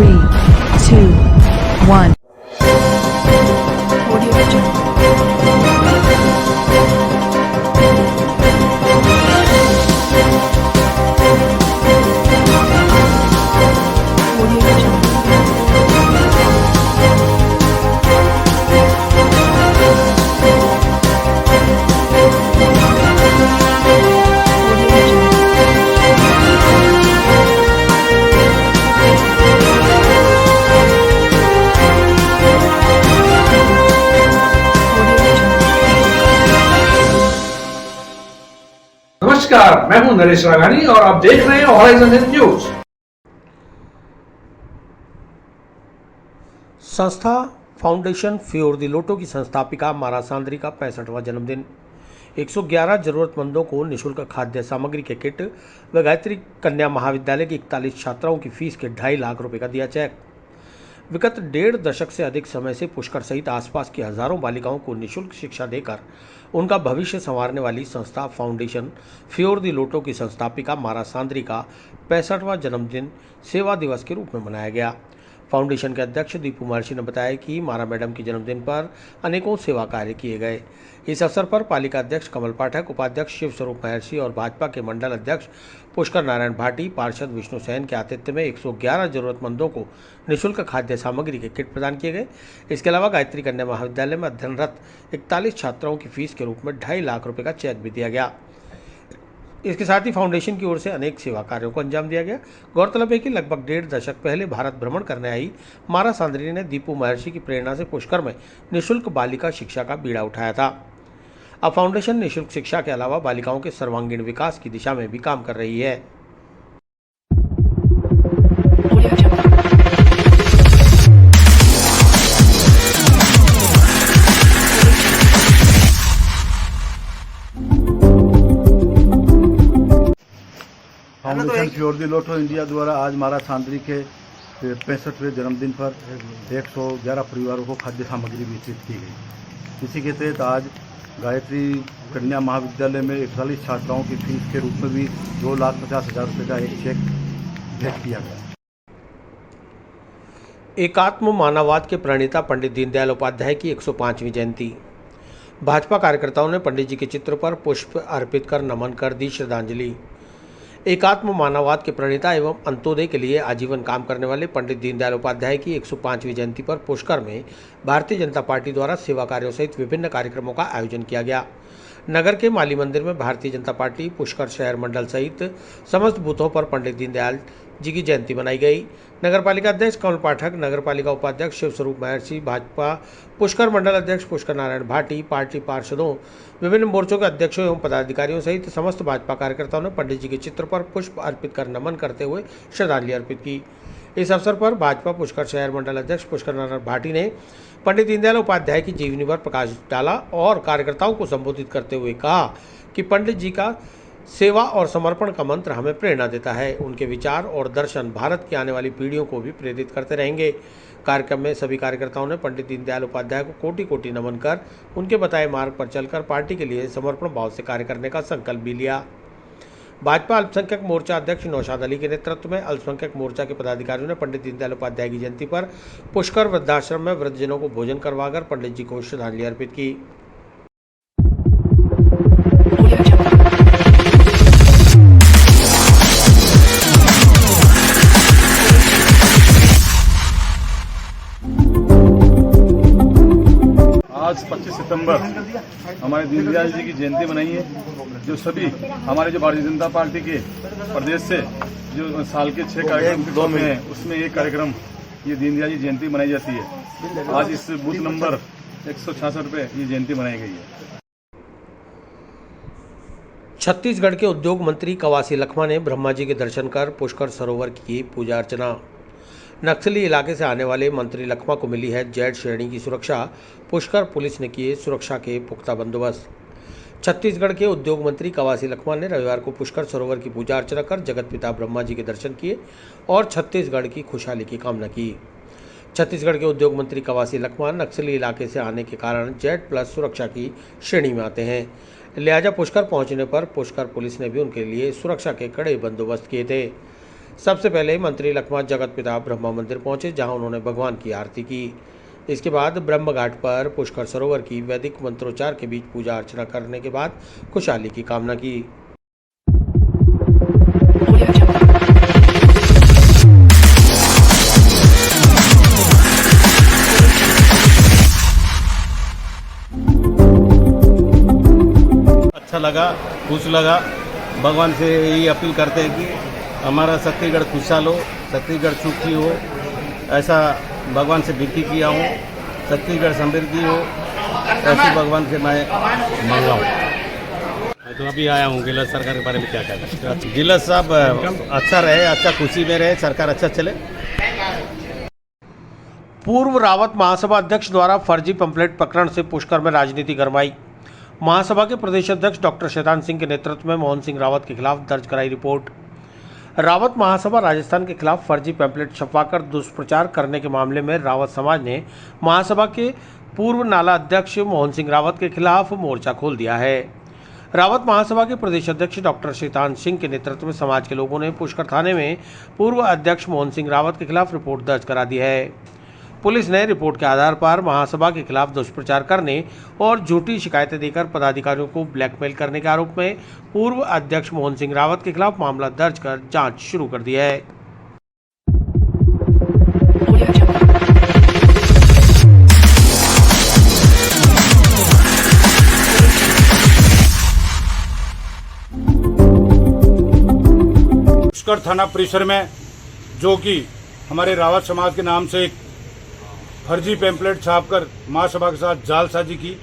3, 2, 1. Audio Jungle. Audio Jungle. Audio Jungle. Audio Jungle. नमस्कार, मैं हूं नरेश राघानी और आप देख रहे हैं हॉराइजन न्यूज। संस्था फाउंडेशन फ्योर द लोटो की संस्थापिका मारा सांद्री का 65वां जन्मदिन। 111 जरूरतमंदों को निःशुल्क खाद्य सामग्री के किट व गायत्री कन्या महाविद्यालय की 41 छात्राओं की फीस के 2.5 लाख रुपए का दिया चेक। विगत 1.5 दशक से अधिक समय से पुष्कर सहित आसपास की हजारों बालिकाओं को निःशुल्क शिक्षा देकर उनका भविष्य संवारने वाली संस्था फाउंडेशन फ्योर द लोटो की संस्थापिका मारा सांद्री का 65वां जन्मदिन सेवा दिवस के रूप में मनाया गया। फाउंडेशन के अध्यक्ष दीपू महर्षि ने बताया कि मारा मैडम के जन्मदिन पर अनेकों सेवा कार्य किए गए। इस अवसर पर पालिका अध्यक्ष कमल पाठक, उपाध्यक्ष शिव स्वरूप महर्षि और भाजपा के मंडल अध्यक्ष पुष्कर नारायण भाटी, पार्षद विष्णु सैन के आतिथ्य में 111 जरूरतमंदों को निःशुल्क खाद्य सामग्री के किट प्रदान किए गए। इसके अलावा गायत्री कन्या महाविद्यालय में अध्ययनरत 41 छात्राओं की फीस के रूप में 2.5 लाख रुपए का चेक भी दिया गया। इसके साथ ही फाउंडेशन की ओर से अनेक सेवा कार्यों को अंजाम दिया गया। गौरतलब है कि लगभग 1.5 दशक पहले भारत भ्रमण करने आई मारा सांद्री ने दीपू महर्षि की प्रेरणा से पुष्कर में निःशुल्क बालिका शिक्षा का बीड़ा उठाया था। अब फाउंडेशन निःशुल्क शिक्षा के अलावा बालिकाओं के सर्वांगीण विकास की दिशा में भी काम कर रही है। Audio Jungle. Foundation for the lotto India द्वारा आज मारा सांद्री के 65वें जन्मदिन पर 111 परिवारों को खाद्य सामग्री वितरित की गई। इसी के तहत आज गायत्री कन्या महाविद्यालय में 41 छात्राओं की फीस के रूप में भी 2,50,000 रुपये का एक चेक भेंट किया गया। एकात्म मानववाद के प्रणेता पंडित दीनदयाल उपाध्याय की 105वीं जयंती। भाजपा कार्यकर्ताओं ने पंडित जी के चित्र पर पुष्प अर्पित कर नमन कर दी श्रद्धांजलि। एकात्म मानववाद के प्रणेता एवं अंत्योदय के लिए आजीवन काम करने वाले पंडित दीनदयाल उपाध्याय की 105वीं जयंती पर पुष्कर में भारतीय जनता पार्टी द्वारा सेवा कार्यों सहित विभिन्न कार्यक्रमों का आयोजन किया गया। नगर के माली मंदिर में भारतीय जनता पार्टी पुष्कर शहर मंडल सहित समस्त बूथों पर पंडित दीनदयाल जी की जयंती मनाई गई। नगर पालिका अध्यक्ष कमल पाठक, नगर पालिका उपाध्यक्ष शिव स्वरूप महर्षि, भाजपा पुष्कर मंडल अध्यक्ष पुष्कर नारायण भाटी, पार्टी पार्षदों, विभिन्न मोर्चों के अध्यक्षों एवं पदाधिकारियों सहित समस्त भाजपा कार्यकर्ताओं ने पंडित जी के चित्र पर पुष्प अर्पित कर नमन करते हुए श्रद्धांजलि अर्पित की। इस अवसर पर भाजपा पुष्कर शहर मंडल अध्यक्ष पुष्कर नारायण भाटी ने पंडित दीनदयाल उपाध्याय की जीवनी पर प्रकाश डाला और कार्यकर्ताओं को संबोधित करते हुए कहा कि पंडित जी का सेवा और समर्पण का मंत्र हमें प्रेरणा देता है। उनके विचार और दर्शन भारत की आने वाली पीढ़ियों को भी प्रेरित करते रहेंगे। कार्यक्रम में सभी कार्यकर्ताओं ने पंडित दीनदयाल उपाध्याय को कोटि कोटि नमन कर उनके बताए मार्ग पर चलकर पार्टी के लिए समर्पण भाव से कार्य करने का संकल्प भी लिया। भाजपा अल्पसंख्यक मोर्चा अध्यक्ष नौशाद अली के नेतृत्व में अल्पसंख्यक मोर्चा के पदाधिकारियों ने पंडित दीनदयाल उपाध्याय की जयंती पर पुष्कर वृद्धाश्रम में वृद्धजनों को भोजन करवाकर पंडित जी को श्रद्धांजलि अर्पित की। Audio Jungle. आज 25 सितंबर हमारे दीनदयाल जी की जयंती मनाई है। जो सभी हमारे जो भारतीय जनता पार्टी के प्रदेश से जो साल के 6 कार्यक्रम के में हैं उसमें एक कार्यक्रम ये दीनदयाल जी जयंती मनाई जाती है। आज इस बूथ नंबर 166 पे ये जयंती मनाई गई है। छत्तीसगढ़ के उद्योग मंत्री कवासी लखमा ने ब्रह्मा जी के दर्शन कर पुष्कर सरोवर की पूजा अर्चना। नक्सली इलाके से आने वाले मंत्री लखमा को मिली है जेड श्रेणी की सुरक्षा। पुष्कर पुलिस ने किए सुरक्षा के पुख्ता बंदोबस्त। छत्तीसगढ़ के उद्योग मंत्री कवासी लखमा ने रविवार को पुष्कर सरोवर की पूजा अर्चना कर जगत पिता ब्रह्मा जी के दर्शन किए और छत्तीसगढ़ की खुशहाली की कामना की। छत्तीसगढ़ के उद्योग मंत्री कवासी लखमा नक्सली इलाके से आने के कारण जेड प्लस सुरक्षा की श्रेणी में आते हैं, लिहाजा पुष्कर पहुंचने पर पुष्कर पुलिस ने भी उनके लिए सुरक्षा के कड़े बंदोबस्त किए थे। सबसे पहले मंत्री लखमा जगत पिता ब्रह्मा मंदिर पहुंचे, जहां उन्होंने भगवान की आरती की। इसके बाद ब्रह्म घाट पर पुष्कर सरोवर की वैदिक मंत्रोच्चार के बीच पूजा अर्चना करने के बाद खुशहाली की कामना की। Audio Jungle. अच्छा लगा, खुश लगा। भगवान से यही अपील करते हैं कि हमारा छत्तीसगढ़ खुशहाल हो, छत्तीसगढ़ सुखी हो, ऐसा भगवान से विनती किया हूँ। छत्तीसगढ़ समृद्धि हो, ऐसे भगवान से मैं मांगा हूँ। तो अभी आया हूँ गिलत सरकार के बारे में क्या कहना है? गिलत साहब अच्छा रहे, अच्छा खुशी में रहे, सरकार अच्छा चले। पूर्व रावत महासभा अध्यक्ष द्वारा फर्जी पंपलेट प्रकरण से पुष्कर में राजनीति गरमाई। महासभा के प्रदेश अध्यक्ष डॉक्टर शैतान सिंह के नेतृत्व में मोहन सिंह रावत के खिलाफ दर्ज कराई रिपोर्ट। रावत महासभा राजस्थान के खिलाफ फर्जी पैम्पलेट छपवाकर दुष्प्रचार करने के मामले में रावत समाज ने महासभा के पूर्व नाला अध्यक्ष मोहन सिंह रावत के खिलाफ मोर्चा खोल दिया है। रावत महासभा के प्रदेश अध्यक्ष डॉक्टर शैतान सिंह के नेतृत्व में समाज के लोगों ने पुष्कर थाने में पूर्व अध्यक्ष मोहन सिंह रावत के खिलाफ रिपोर्ट दर्ज करा दी है। पुलिस ने रिपोर्ट के आधार पर महासभा के खिलाफ दुष्प्रचार करने और झूठी शिकायतें देकर पदाधिकारियों को ब्लैकमेल करने के आरोप में पूर्व अध्यक्ष मोहन सिंह रावत के खिलाफ मामला दर्ज कर जांच शुरू कर दी है। Audio Jungle. पुष्कर थाना परिसर में जो कि हमारे रावत समाज के नाम से एक फर्जी पैम्पलेट छापकर महासभा के साथ जालसाजी की,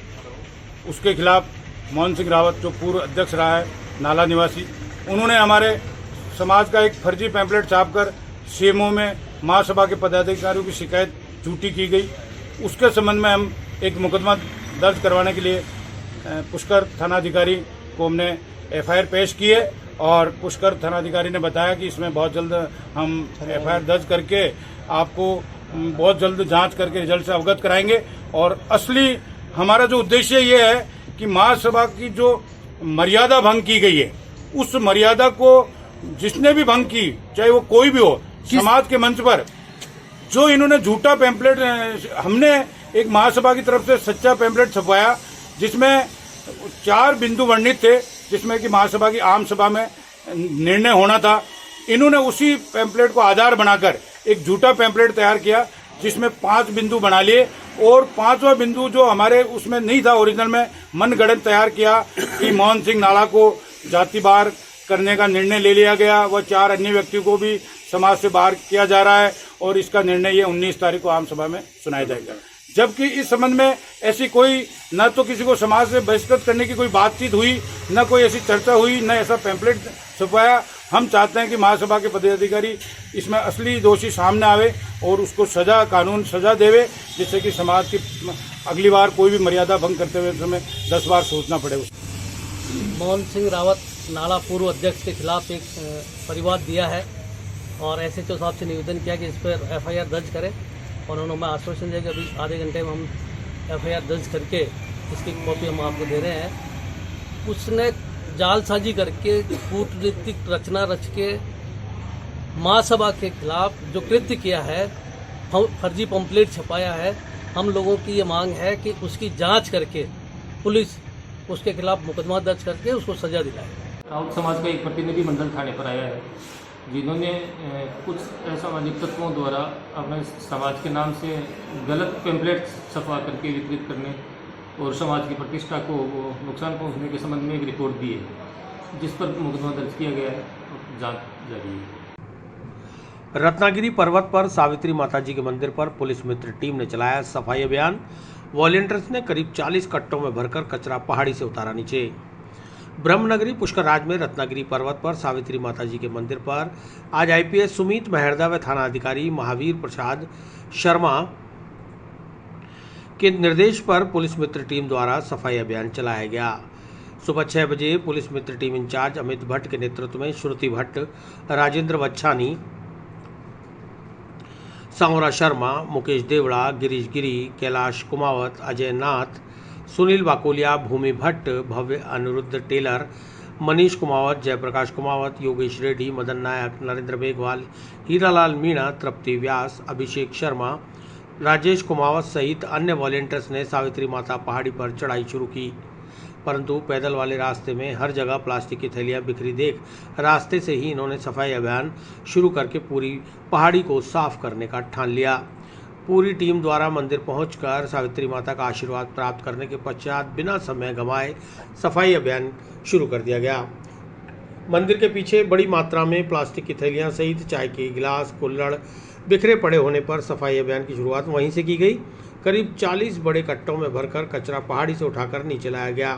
उसके खिलाफ मोहन सिंह रावत जो पूर्व अध्यक्ष रहा है नाला निवासी, उन्होंने हमारे समाज का एक फर्जी पैम्पलेट छापकर सीएमओ में महासभा के पदाधिकारियों की शिकायत झूठी की गई। उसके संबंध में हम एक मुकदमा दर्ज करवाने के लिए पुष्कर थानाधिकारी को हमने एफआईआर पेश की है और पुष्कर थानाधिकारी ने बताया कि इसमें बहुत जल्द हम एफआईआर दर्ज करके आपको बहुत जल्द जांच करके रिजल्ट से अवगत कराएंगे। और असली हमारा जो उद्देश्य ये है कि महासभा की जो मर्यादा भंग की गई है, उस मर्यादा को जिसने भी भंग की, चाहे वो कोई भी हो, समाज के मंच पर जो इन्होंने झूठा पैम्पलेट, हमने एक महासभा की तरफ से सच्चा पैम्पलेट छपवाया जिसमें 4 बिंदु वर्णित थे, जिसमें कि महासभा की आम सभा में निर्णय होना था। इन्होंने उसी पैम्पलेट को आधार बनाकर एक झूठा पैम्पलेट तैयार किया जिसमें 5 बिंदु बना लिए और 5वां बिंदु जो हमारे उसमें नहीं था ओरिजिनल में, मनगढ़ंत तैयार किया कि मोहन सिंह नाला को जाति बाहर करने का निर्णय ले लिया गया, वह 4 अन्य व्यक्तियों को भी समाज से बाहर किया जा रहा है और इसका निर्णय ये 19 तारीख को आम सभा में सुनाया जाएगा। जबकि इस संबंध में ऐसी कोई न तो किसी को समाज से बहिष्कृत करने की कोई बातचीत हुई, न कोई ऐसी चर्चा हुई, न ऐसा पैम्पलेट छपवाया। हम चाहते हैं कि महासभा के पदाधिकारी इसमें असली दोषी सामने आवे और उसको सजा, कानून सजा देवे, जिससे कि समाज की अगली बार कोई भी मर्यादा भंग करते हुए समय 10 बार सोचना पड़े। मोहन सिंह रावत नाला पूर्व अध्यक्ष के खिलाफ एक परिवाद दिया है और एसएचओ साहब से निवेदन किया कि इस पर एफआईआर दर्ज करें और उन्होंने आश्वासन दिया कि अभी आधे घंटे में हम एफआईआर दर्ज करके इसकी कॉपी हम आपको दे रहे हैं। उसने जालसाजी करके कूटनीतिक रचना रच के महासभा के खिलाफ जो कृत्य किया है, फर्जी पंपलेट छपाया है, हम लोगों की ये मांग है कि उसकी जांच करके पुलिस उसके खिलाफ मुकदमा दर्ज करके उसको सजा दिलाए। राउत समाज का एक प्रतिनिधि मंडल थाने पर आया है जिन्होंने कुछ असामाजिक तत्वों द्वारा अपने समाज के नाम से गलत पैम्पलेट छपवा करके वितरित करने और समाज की प्रतिष्ठा को नुकसान पहुंचने के संबंध में एक रिपोर्ट दी है, जिस पर मुकदमा दर्ज किया गया है और जांच जारी है। रत्नागिरी पर्वत पर सावित्री माताजी के मंदिर पर पुलिस मित्र टीम ने चलाया सफाई अभियान। वॉलंटियर्स ने करीब 40 कट्टों में भरकर कचरा पहाड़ी से उतारा नीचे। ब्रह्मनगरी पुष्करराज में रत्नागिरी पर्वत पर सावित्री माताजी के मंदिर पर आज आईपीएस सुमित मेहरदा व थाना अधिकारी महावीर प्रसाद शर्मा के निर्देश पर पुलिस मित्र टीम द्वारा सफाई अभियान चलाया गया। सुबह 6 बजे पुलिस मित्र टीम इंचार्ज अमित भट्ट के नेतृत्व में श्रुति भट्ट, राजेंद्र बच्छानी, सांवरा शर्मा, मुकेश देवड़ा, गिरीश गिरी, कैलाश कुमावत, अजय नाथ, सुनील वाकोलिया, भूमि भट्ट, भव्य, अनिरुद्ध टेलर, मनीष कुमावत, जयप्रकाश कुमावत, योगेश रेड्डी, मदन नायक, नरेंद्र मेघवाल, हीरालाल मीणा, तृप्ति व्यास, अभिषेक शर्मा, राजेश कुमावत सहित अन्य वॉलेंटियर्स ने सावित्री माता पहाड़ी पर चढ़ाई शुरू की, परंतु पैदल वाले रास्ते में हर जगह प्लास्टिक की थैलियां बिखरी देख रास्ते से ही इन्होंने सफाई अभियान शुरू करके पूरी पहाड़ी को साफ करने का ठान लिया। पूरी टीम द्वारा मंदिर पहुंचकर सावित्री माता का आशीर्वाद प्राप्त करने के पश्चात बिना समय गंवाए सफाई अभियान शुरू कर दिया गया। मंदिर के पीछे बड़ी मात्रा में प्लास्टिक की थैलियां सहित चाय के गिलास, कुल्हड़ बिखरे पड़े होने पर सफाई अभियान की शुरुआत वहीं से की गई। करीब 40 बड़े कट्टों में भरकर कचरा पहाड़ी से उठाकर नीचे लाया गया।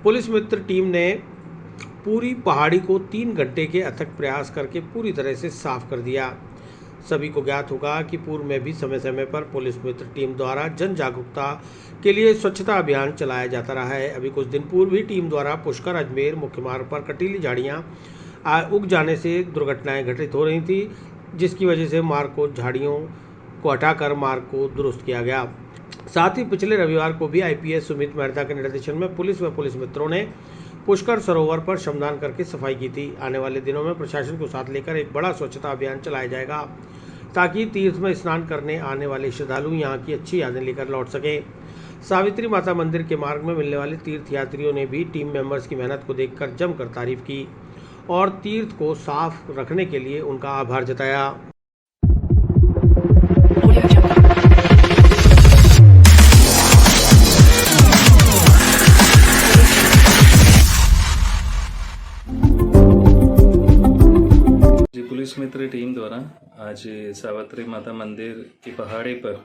पुलिस मित्र टीम ने पूरी पहाड़ी को 3 घंटे के अथक प्रयास करके पूरी तरह से साफ कर दिया। सभी को ज्ञात होगा कि पूर्व में भी समय समय पर पुलिस मित्र टीम द्वारा जन जागरूकता के लिए स्वच्छता अभियान चलाया जाता रहा है। अभी कुछ दिन पूर्व भी टीम द्वारा पुष्कर अजमेर मुख्य मार्ग पर कटीली झाड़ियां उग जाने से दुर्घटनाएं घटित हो रही थी, जिसकी वजह से मार्ग को झाड़ियों को हटाकर मार्ग को दुरुस्त किया गया। साथ ही पिछले रविवार को भी आईपीएस सुमित मेहता के निर्देशन में पुलिस व पुलिस मित्रों ने पुष्कर सरोवर पर श्रमदान करके सफाई की थी। आने वाले दिनों में प्रशासन को साथ लेकर एक बड़ा स्वच्छता अभियान चलाया जाएगा, ताकि तीर्थ में स्नान करने आने वाले श्रद्धालु यहाँ की अच्छी यादें लेकर लौट सकें। सावित्री माता मंदिर के मार्ग में मिलने वाले तीर्थ यात्रियों ने भी टीम मेंबर्स की मेहनत को देखकर जमकर तारीफ की और तीर्थ को साफ रखने के लिए उनका आभार जताया। Audio Jungle. पुलिस मित्र टीम द्वारा आज सावित्री माता मंदिर की पहाड़ी पर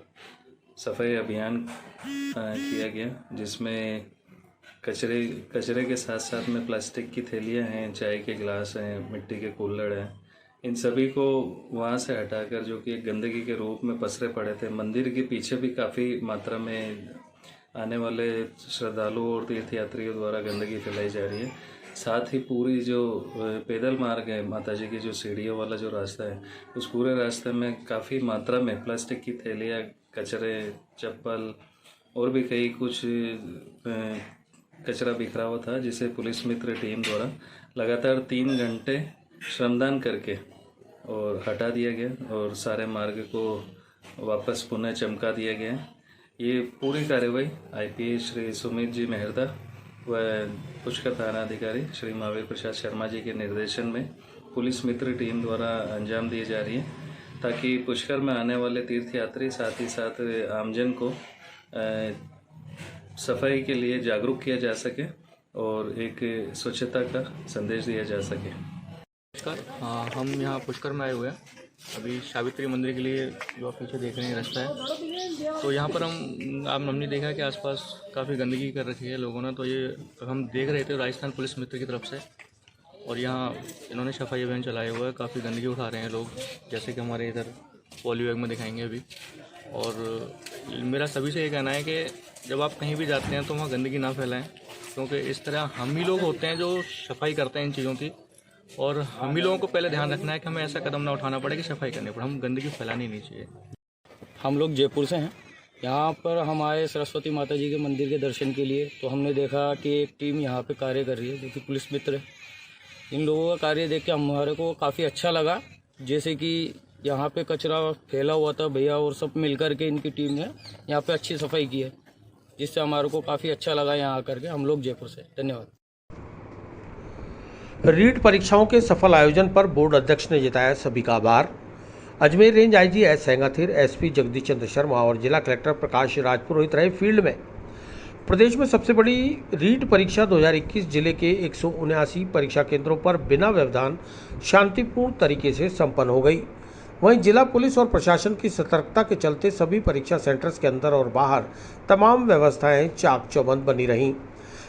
सफाई अभियान किया गया, जिसमें कचरे के साथ साथ में प्लास्टिक की थैलियां हैं, चाय के गिलास हैं, मिट्टी के कुल्हड़ हैं, इन सभी को वहां से हटाकर जो कि एक गंदगी के रूप में पसरे पड़े थे। मंदिर के पीछे भी काफ़ी मात्रा में आने वाले श्रद्धालुओं और तीर्थयात्रियों द्वारा गंदगी फैलाई जा रही है। साथ ही पूरी जो पैदल मार्ग है, माता जी की जो सीढ़ियों वाला जो रास्ता है, उस पूरे रास्ते में काफ़ी मात्रा में प्लास्टिक की थैलियाँ, कचरे, चप्पल और भी कई कुछ कचरा बिखरा हुआ था, जिसे पुलिस मित्र टीम द्वारा लगातार 3 घंटे श्रमदान करके और हटा दिया गया और सारे मार्ग को वापस पुनः चमका दिया गया। ये पूरी कार्रवाई आईपीएस श्री सुमित जी मेहता व पुष्कर थाना अधिकारी श्री महावीर प्रसाद शर्मा जी के निर्देशन में पुलिस मित्र टीम द्वारा अंजाम दी जा रही है, ताकि पुष्कर में आने वाले तीर्थयात्री साथ ही साथ आमजन को सफाई के लिए जागरूक किया जा सके और एक स्वच्छता का संदेश दिया जा सके। नमस्कार, हम यहाँ पुष्कर में आए हुए हैं अभी सावित्री मंदिर के लिए, जो आप पीछे देख रहे हैं रास्ता है। तो यहाँ पर हमने देखा कि आसपास काफ़ी गंदगी कर रखी है लोगों ने, तो ये हम देख रहे थे राजस्थान पुलिस मित्र की तरफ से, और यहाँ इन्होंने सफाई अभियान चलाया हुआ है। काफ़ी गंदगी उठा रहे हैं लोग, जैसे कि हमारे इधर पॉली बैग में दिखाएंगे अभी। और मेरा सभी से ये कहना है कि जब आप कहीं भी जाते हैं तो वहाँ गंदगी ना फैलाएं, क्योंकि इस तरह हम ही लोग होते हैं जो सफाई करते हैं इन चीज़ों की, और हम ही लोगों को पहले ध्यान रखना है कि हमें ऐसा कदम ना उठाना पड़े कि सफाई करने पर हम गंदगी फैलानी नहीं चाहिए। हम लोग जयपुर से हैं, यहाँ पर हम आए सरस्वती माता जी के मंदिर के दर्शन के लिए। तो हमने देखा कि एक टीम यहाँ पे कार्य कर रही है जो कि पुलिस मित्र है। इन लोगों का कार्य देख के हमारे को काफ़ी अच्छा लगा, जैसे कि यहाँ पे कचरा फैला हुआ था, भैया और सब मिलकर के इनकी टीम ने यहाँ पे अच्छी सफाई की है, जिससे हमारे को काफ़ी अच्छा लगा यहाँ आकर के। हम लोग जयपुर से। धन्यवाद। रीट परीक्षाओं के सफल आयोजन पर बोर्ड अध्यक्ष ने जताया सभी का आभार। Ajmer range IG S Sengathir, SP Jagdish Chandra Sharma और जिला कलेक्टर प्रकाश राजपुरोहित रहे फील्ड में। प्रदेश में सबसे बड़ी रीट परीक्षा 2021 जिले के 179 परीक्षा केंद्रों पर बिना व्यवधान शांतिपूर्ण तरीके से संपन्न हो गई। वहीं जिला पुलिस और प्रशासन की सतर्कता के चलते सभी परीक्षा सेंटर्स के अंदर और बाहर तमाम व्यवस्थाएं चाक चौबंद बनी रहीं।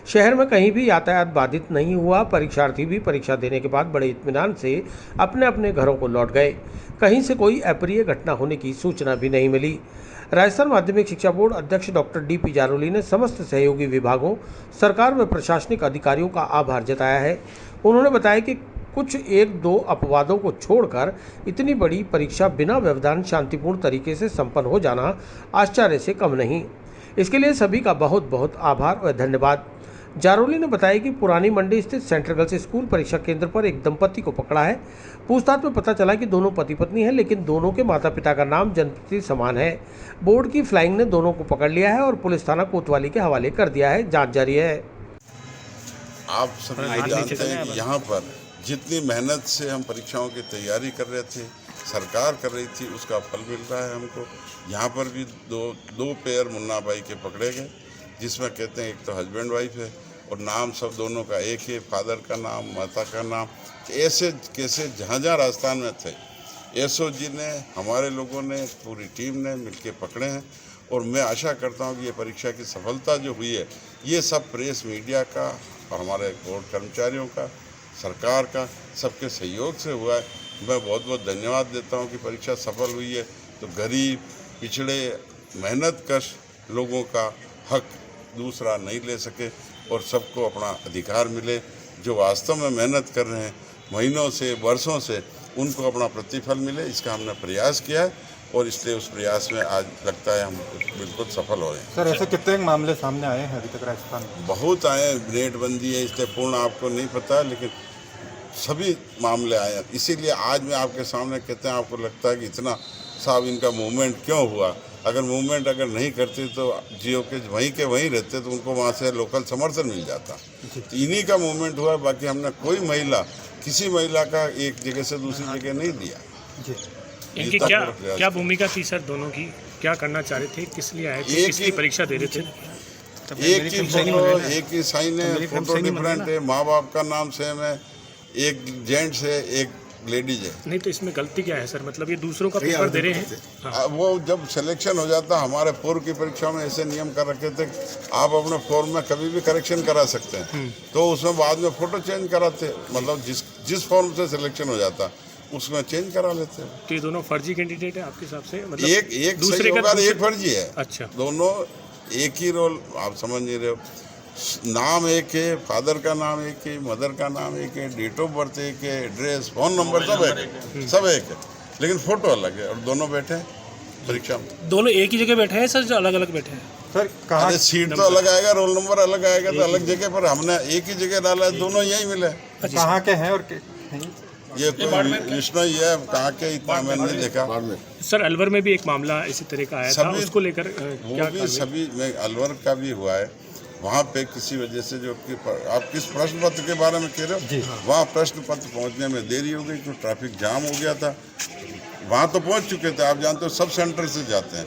शहर में कहीं भी यातायात बाधित नहीं हुआ। परीक्षार्थी भी परीक्षा देने के बाद बड़े इत्मीनान से अपने अपने घरों को लौट गए। कहीं से कोई अप्रिय घटना होने की सूचना भी नहीं मिली। राजस्थान माध्यमिक शिक्षा बोर्ड अध्यक्ष डॉक्टर डी.पी. जारोली ने समस्त सहयोगी विभागों, सरकार व प्रशासनिक अधिकारियों का आभार जताया है। उन्होंने बताया कि कुछ 1-2 अपवादों को छोड़कर इतनी बड़ी परीक्षा बिना व्यवधान शांतिपूर्ण तरीके से संपन्न हो जाना आश्चर्य से कम नहीं। इसके लिए सभी का बहुत बहुत आभार और धन्यवाद। जारोली ने बताया कि पुरानी मंडी स्थित सेंट्रल गर्ल्स स्कूल परीक्षा केंद्र पर एक दंपति को पकड़ा है। पूछताछ में पता चला कि दोनों पति पत्नी हैं, लेकिन दोनों के माता पिता का नाम जन्मतिथि समान है। बोर्ड की फ्लाइंग ने दोनों को पकड़ लिया है और पुलिस थाना कोतवाली के हवाले कर दिया है। जांच जारी है। आप सभी जानते हैं कि यहाँ पर जितनी मेहनत से हम परीक्षाओं की तैयारी कर रहे थे, सरकार कर रही थी, उसका फल मिल रहा है हमको। यहाँ पर भी दो पेयर मुन्ना भाई के पकड़े गए, जिसमें कहते हैं एक तो हस्बैंड वाइफ है और नाम सब दोनों का एक है, फादर का नाम, माता का नाम। ऐसे कैसे जहाँ राजस्थान में थे, एसओजी ने, हमारे लोगों ने, पूरी टीम ने मिलके पकड़े हैं। और मैं आशा करता हूँ कि ये परीक्षा की सफलता जो हुई है, ये सब प्रेस मीडिया का और हमारे बोर्ड कर्मचारियों का, सरकार का, सबके सहयोग से हुआ है। मैं बहुत बहुत धन्यवाद देता हूँ कि परीक्षा सफल हुई है। तो गरीब, पिछड़े, मेहनतकश लोगों का हक दूसरा नहीं ले सके और सबको अपना अधिकार मिले। जो वास्तव में मेहनत कर रहे हैं महीनों से, वर्षों से, उनको अपना प्रतिफल मिले, इसका हमने प्रयास किया है और इसलिए उस प्रयास में आज लगता है हम बिल्कुल सफल हो रहे हैं। सर, ऐसे कितने मामले सामने आए हैं अभी तक राजस्थान में? बहुत आए, नेटबंदी है इसलिए पूर्ण आपको नहीं पता है, लेकिन सभी मामले आए हैं। इसीलिए आज मैं आपके सामने कहते हैं, आपको लगता है कि इतना साहब इनका मूवमेंट क्यों हुआ। अगर मूवमेंट अगर नहीं करते तो जियो के वहीं रहते तो उनको वहाँ से लोकल समर्थन मिल जाता। तो इन्हीं का मूवमेंट हुआ, बाकी हमने कोई महिला, किसी महिला का एक जगह से दूसरी जगह नहीं लिया। इनकी क्या भूमिका थी सर? दोनों की क्या करना चाह रहे थे, किस लिए आए थे, किसकी परीक्षा दे रहे थे? एक ही फोटो, एक ही साइन है, फोटो डिफरेंट है, माँ बाप का नाम सेम है, एक जेंट्स है, एक लेडीज है। नहीं तो इसमें गलती क्या है सर? मतलब ये दूसरों का पेपर दे रहे हैं। हाँ। वो जब सिलेक्शन हो जाता, हमारे पूर्व की परीक्षा में ऐसे नियम कर रखे थे, आप अपने फॉर्म में कभी भी करेक्शन करा सकते हैं। तो उसमें बाद में फोटो चेंज कराते, मतलब जिस फॉर्म से सिलेक्शन हो जाता उसमें चेंज करा लेते हैं। तो ये दोनों फर्जी कैंडिडेट है आपके हिसाब से? मतलब एक दूसरे का एक फर्जी है। अच्छा, दोनों एक ही रोल, आप समझ नहीं रहे हो। नाम एक है, फादर का नाम एक है, मदर का नाम एक है, डेट ऑफ बर्थ एक है, एड्रेस, फोन नंबर सब एक है, सब एक है, लेकिन फोटो अलग है। और दोनों बैठे हैं परीक्षा में। दोनों एक ही जगह बैठे हैं सर, जो अलग अलग बैठे हैं? सर कहाँ सीट तो अलग आएगा, रोल नंबर अलग आएगा, तो अलग जगह पर हमने एक ही जगह डाला है, दोनों यही मिले। कहाँ के हैं? और ये विष्णु ही है, कहाँ के इतना मैंने नहीं देखा। सर अलवर में भी एक मामला इसी तरह का आया था, उसको लेकर क्या? सभी में अलवर का भी हुआ है। वहाँ पे किसी वजह से जो कि आप किस प्रश्न पत्र के बारे में कह रहे हो, वहाँ प्रश्न पत्र पहुँचने में देरी हो गई, तो ट्रैफिक जाम हो गया था। वहाँ तो पहुँच चुके थे, आप जानते हो सब सेंटर से जाते हैं,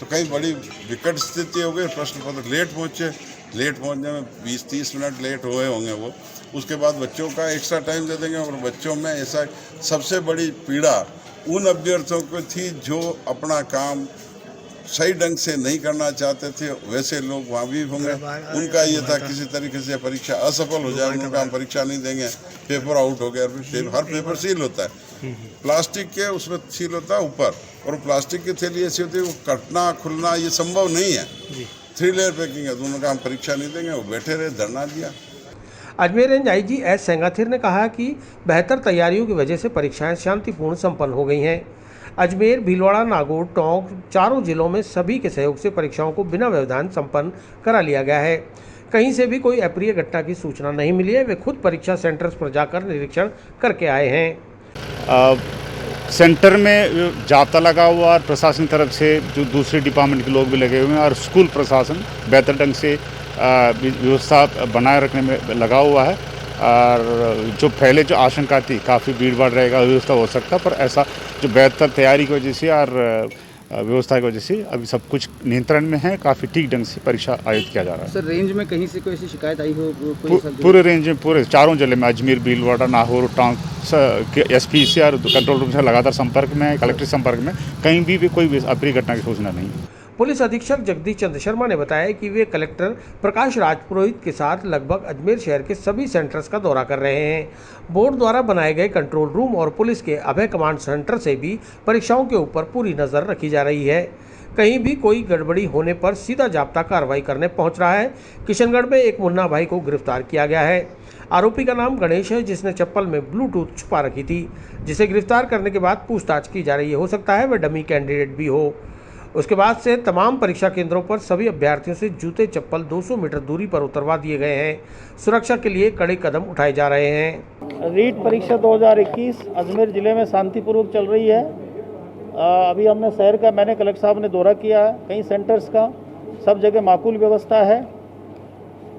तो कहीं बड़ी विकट स्थिति हो गई, प्रश्न पत्र लेट पहुँचे। लेट पहुँचने में 20-30 मिनट लेट हुए होंगे वो। उसके बाद बच्चों का एक्स्ट्रा टाइम दे देंगे। और बच्चों में ऐसा सबसे बड़ी पीड़ा उन अभ्यर्थियों को थी जो अपना काम सही ढंग से नहीं करना चाहते थे, वैसे लोग वहाँ भी होंगे। उनका ये था किसी तरीके से परीक्षा असफल हो जाए, उनका हम परीक्षा नहीं देंगे, पेपर आउट हो गया। हर पेपर सील होता है, प्लास्टिक के उसमें सील होता है ऊपर, और प्लास्टिक की थैली ऐसी होती है वो कटना खुलना ये संभव नहीं है। 3 लेयर पैकिंग है, दोनों का हम परीक्षा नहीं देंगे। वो बैठे रहे, धरना दिया। Ajmer range IG S Sengathir ने कहा कि बेहतर तैयारियों की वजह से परीक्षाएं शांतिपूर्ण संपन्न हो गई हैं। अजमेर, भीलवाड़ा, नागौर, टोंक चारों जिलों में सभी के सहयोग से परीक्षाओं को बिना व्यवधान संपन्न करा लिया गया है। कहीं से भी कोई अप्रिय घटना की सूचना नहीं मिली है। वे खुद परीक्षा सेंटर्स पर जाकर निरीक्षण करके आए हैं। सेंटर में जाब्ता लगा हुआ और प्रशासन की तरफ से जो दूसरे डिपार्टमेंट के लोग भी लगे हुए हैं, और स्कूल प्रशासन बेहतर ढंग से व्यवस्था बनाए रखने में लगा हुआ है। और जो पहले जो आशंका थी काफ़ी भीड़ भाड़ रहेगा, व्यवस्था हो सकता, पर ऐसा जो बेहतर तैयारी की वजह से और व्यवस्था की वजह से अभी सब कुछ नियंत्रण में है। काफ़ी ठीक ढंग से परीक्षा आयोजित किया जा रहा है। सर रेंज में कहीं से कोई ऐसी शिकायत आई हो? पूरे रेंज में, पूरे चारों जिले में, अजमेर, भीलवाड़ा, नागौर, टोंक एसपी से और कंट्रोल रूम से लगातार संपर्क में, कलेक्ट्रेट संपर्क में, कहीं भी कोई अप्रिय घटना की सूचना नहीं है। पुलिस अधीक्षक जगदीश चंद्र शर्मा ने बताया कि वे कलेक्टर प्रकाश राजपुरोहित के साथ लगभग अजमेर शहर के सभी सेंटर्स का दौरा कर रहे हैं। बोर्ड द्वारा बनाए गए कंट्रोल रूम और पुलिस के अभय कमांड सेंटर से भी परीक्षाओं के ऊपर पूरी नज़र रखी जा रही है। कहीं भी कोई गड़बड़ी होने पर सीधा जाब्ता कार्रवाई करने पहुंच रहा है। किशनगढ़ में एक मुन्ना भाई को गिरफ्तार किया गया है। आरोपी का नाम गणेश है, जिसने चप्पल में ब्लूटूथ छुपा रखी थी, जिसे गिरफ्तार करने के बाद पूछताछ की जा रही है। हो सकता है वह डमी कैंडिडेट भी हो। उसके बाद से तमाम परीक्षा केंद्रों पर सभी अभ्यर्थियों से जूते चप्पल 200 मीटर दूरी पर उतरवा दिए गए हैं। सुरक्षा के लिए कड़े कदम उठाए जा रहे हैं। रीट परीक्षा 2021 अजमेर ज़िले में शांतिपूर्वक चल रही है। अभी हमने शहर का, मैंने कलेक्टर साहब ने दौरा किया है, कई सेंटर्स का, सब जगह माकूल व्यवस्था है।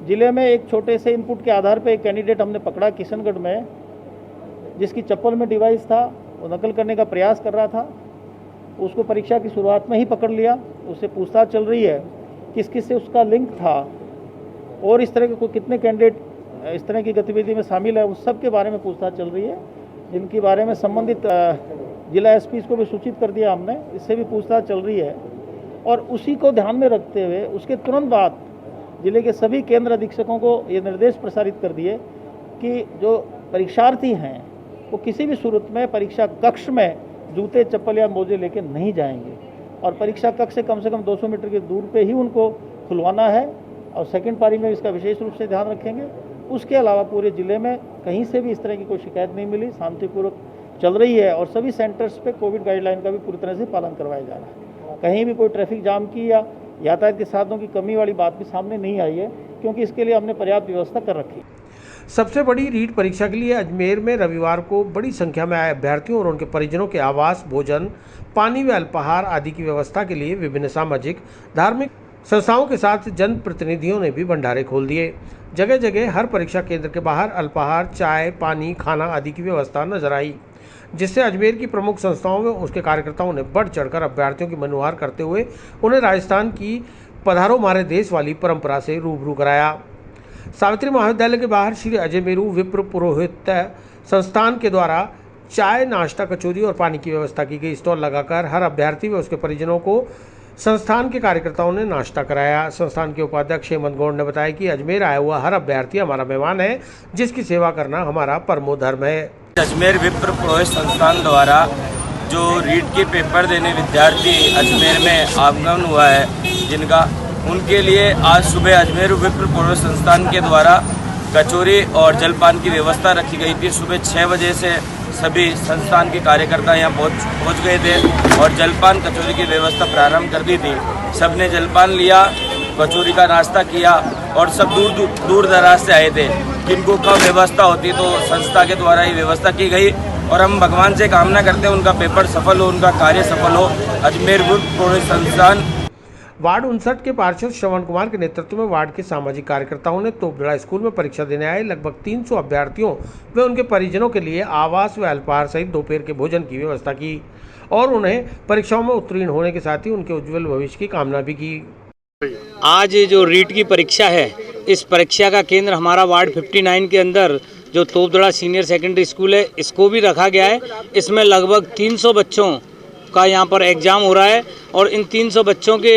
ज़िले में एक छोटे से इनपुट के आधार पर एक कैंडिडेट हमने पकड़ा किशनगढ़ में, जिसकी चप्पल में डिवाइस था, वो नकल करने का प्रयास कर रहा था। उसको परीक्षा की शुरुआत में ही पकड़ लिया। उससे पूछताछ चल रही है किस किस से उसका लिंक था और इस तरह के कोई कितने कैंडिडेट इस तरह की गतिविधि में शामिल है, उस सब के बारे में पूछताछ चल रही है, जिनके बारे में संबंधित जिला एसपी को भी सूचित कर दिया हमने। इससे भी पूछताछ चल रही है और उसी को ध्यान में रखते हुए उसके तुरंत बाद जिले के सभी केंद्र अधीक्षकों को ये निर्देश प्रसारित कर दिए कि जो परीक्षार्थी हैं वो किसी भी सूरत में परीक्षा कक्ष में जूते चप्पल या मोजे लेके नहीं जाएंगे और परीक्षा कक्ष से कम 200 मीटर की दूर पे ही उनको खुलवाना है और सेकंड पारी में इसका विशेष रूप से ध्यान रखेंगे। उसके अलावा पूरे ज़िले में कहीं से भी इस तरह की कोई शिकायत नहीं मिली, शांतिपूर्वक चल रही है और सभी सेंटर्स पे कोविड गाइडलाइन का भी पूरी तरह से पालन करवाया जा रहा है। कहीं भी कोई ट्रैफिक जाम की या यातायात के साधनों की कमी वाली बात भी सामने नहीं आई है, क्योंकि इसके लिए हमने पर्याप्त व्यवस्था कर रखी है। सबसे बड़ी रीट परीक्षा के लिए अजमेर में रविवार को बड़ी संख्या में आए अभ्यर्थियों और उनके परिजनों के आवास, भोजन, पानी व अल्पाहार आदि की व्यवस्था के लिए विभिन्न सामाजिक धार्मिक संस्थाओं के साथ जनप्रतिनिधियों ने भी भंडारे खोल दिए। जगह जगह हर परीक्षा केंद्र के बाहर अल्पाहार, चाय, पानी, खाना आदि की व्यवस्था नजर आई, जिससे अजमेर की प्रमुख संस्थाओं में उसके कार्यकर्ताओं ने बढ़ चढ़कर अभ्यर्थियों की मनुहार करते हुए उन्हें राजस्थान की पधारो हमारे देश वाली परंपरा से रूबरू कराया। सावित्री महाविद्यालय के बाहर श्री अजय मेरू विप्र पुरोहित संस्थान के द्वारा चाय, नाश्ता, कचौरी और पानी की व्यवस्था की गई। स्टॉल लगाकर हर अभ्यर्थी व उसके परिजनों को संस्थान के कार्यकर्ताओं ने नाश्ता कराया। संस्थान के उपाध्यक्ष हेमंत गौड़ ने बताया कि अजमेर आया हुआ हर अभ्यर्थी हमारा मेहमान है, जिसकी सेवा करना हमारा परमो धर्म है। अजमेर विप्र पुरोहित संस्थान द्वारा जो रीट के पेपर देने विद्यार्थी अजमेर में आगमन हुआ है, जिनका उनके लिए आज सुबह अजमेर विप्र पुरोहित संस्थान के द्वारा कचौरी और जलपान की व्यवस्था रखी गई थी। सुबह 6 बजे से सभी संस्थान के कार्यकर्ता यहाँ पहुँच गए थे और जलपान कचौरी की व्यवस्था प्रारंभ कर दी थी। सबने जलपान लिया, कचौरी का नाश्ता किया और सब दूर दराज से आए थे। किनको कब व्यवस्था होती तो संस्था के द्वारा ही व्यवस्था की गई और हम भगवान से कामना करते हैं उनका पेपर सफल हो, उनका कार्य सफल हो। अजमेर विप्र पुरोहित संस्थान वार्ड 59 के पार्षद श्रवण कुमार के नेतृत्व में वार्ड के सामाजिक कार्यकर्ताओं ने तोपदड़ा स्कूल में परीक्षा देने आए लगभग 300 अभ्यर्थियों व उनके परिजनों के लिए आवास व अल्पाहार सहित दोपहर के भोजन की व्यवस्था की और उन्हें परीक्षाओं में उत्तीर्ण होने के साथ ही उनके उज्जवल भविष्य की कामना भी की। आज जो रीट की परीक्षा है, इस परीक्षा का केंद्र हमारा वार्ड 59 के अंदर जो तोपदड़ा सीनियर सेकेंडरी स्कूल है, इसको भी रखा गया है। इसमें लगभग 300 बच्चों का यहाँ पर एग्ज़ाम हो रहा है और इन 300 बच्चों के